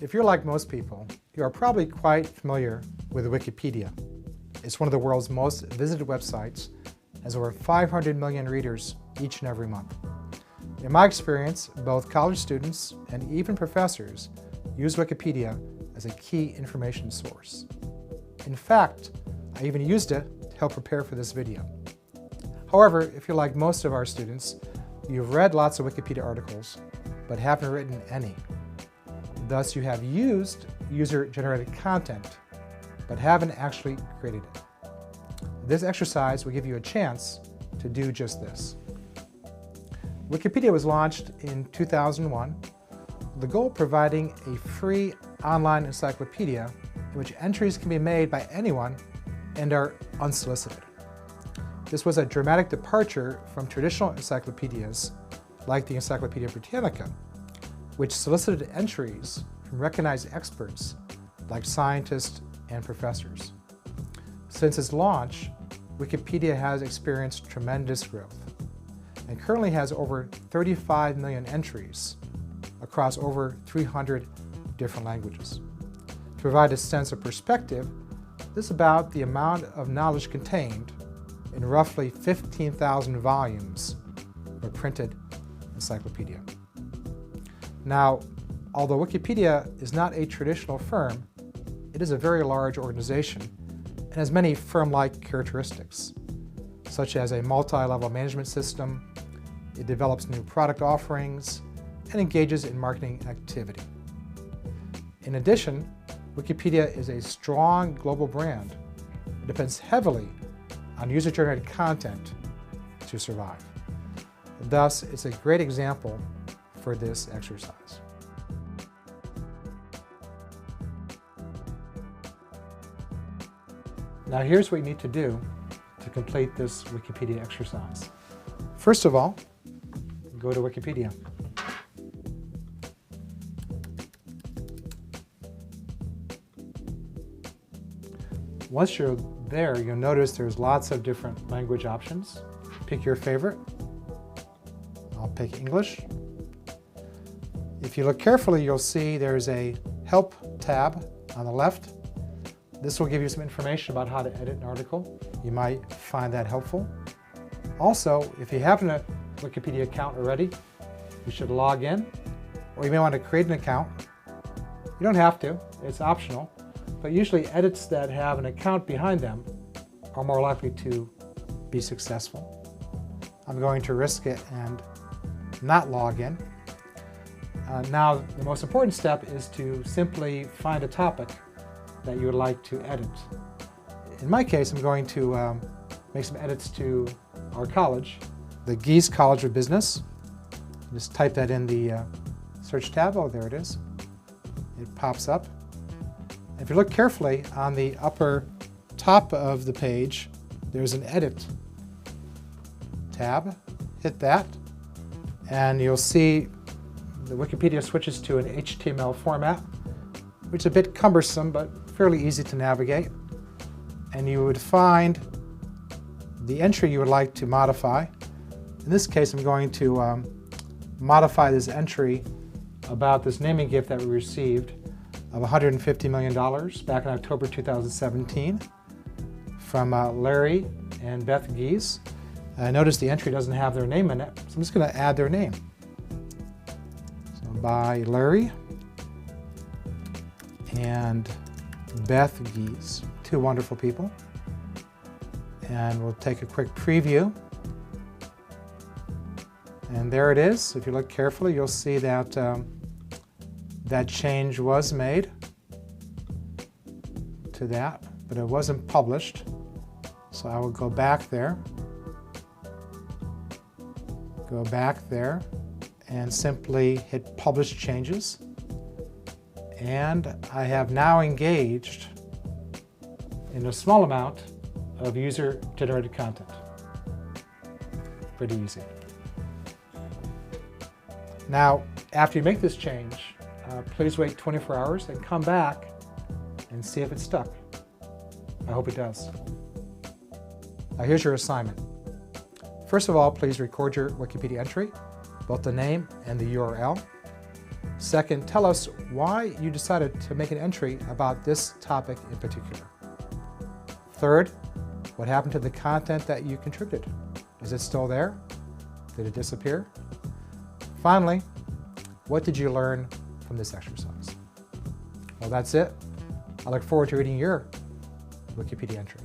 If you're like most people, you are probably quite familiar with Wikipedia. It's one of the world's most visited websites, has over 500 million readers each and every month. In my experience, both college students and even professors use Wikipedia as a key information source. In fact, I even used it to help prepare for this video. However, if you're like most of our students, you've read lots of Wikipedia articles, but haven't written any. Thus, you have used user-generated content, but haven't actually created it. This exercise will give you a chance to do just this. Wikipedia was launched in 2001, the goal of providing a free online encyclopedia in which entries can be made by anyone and are unsolicited. This was a dramatic departure from traditional encyclopedias like the Encyclopedia Britannica, which solicited entries from recognized experts like scientists and professors. Since its launch, Wikipedia has experienced tremendous growth and currently has over 35 million entries across over 300 different languages. To provide a sense of perspective, this is about the amount of knowledge contained in roughly 15,000 volumes of a printed encyclopedia. Now, although Wikipedia is not a traditional firm, it is a very large organization and has many firm-like characteristics, such as a multi-level management system. It develops new product offerings and engages in marketing activity. In addition, Wikipedia is a strong global brand. It depends heavily on user-generated content to survive. Thus, it's a great example for this exercise. Now here's what you need to do to complete this Wikipedia exercise. First of all, go to Wikipedia. Once you're there, you'll notice there's lots of different language options. Pick your favorite. I'll pick English. If you look carefully, you'll see there's a Help tab on the left. This will give you some information about how to edit an article. You might find that helpful. Also, if you have a Wikipedia account already, you should log in, or you may want to create an account. You don't have to, it's optional, but usually edits that have an account behind them are more likely to be successful. I'm going to risk it and not log in. Now, the most important step is to simply find a topic that you would like to edit. In my case, I'm going to make some edits to our college, the Gies College of Business. Just type that in the search tab. Oh, there it is. It pops up. If you look carefully on the upper top of the page, there's an Edit tab. Hit that, and you'll see the Wikipedia switches to an HTML format, which is a bit cumbersome, but fairly easy to navigate. And you would find the entry you would like to modify. In this case, I'm going to modify this entry about this naming gift that we received of $150 million back in October 2017 from Larry and Beth Gies. Notice the entry doesn't have their name in it, so I'm just going to add their name. So by Larry and Beth Gies, two wonderful people. And we'll take a quick preview. And there it is. If you look carefully, you'll see that that change was made to that, but it wasn't published. So I will go back there, and simply hit Publish Changes. And I have now engaged in a small amount of user-generated content. Pretty easy. Now, after you make this change, please wait 24 hours and come back and see if it's stuck. I hope it does. Now here's your assignment. First of all, please record your Wikipedia entry, both the name and the URL. Second, tell us why you decided to make an entry about this topic in particular. Third, what happened to the content that you contributed? Is it still there? Did it disappear? Finally, what did you learn from this exercise? Well, that's it. I look forward to reading your Wikipedia entry.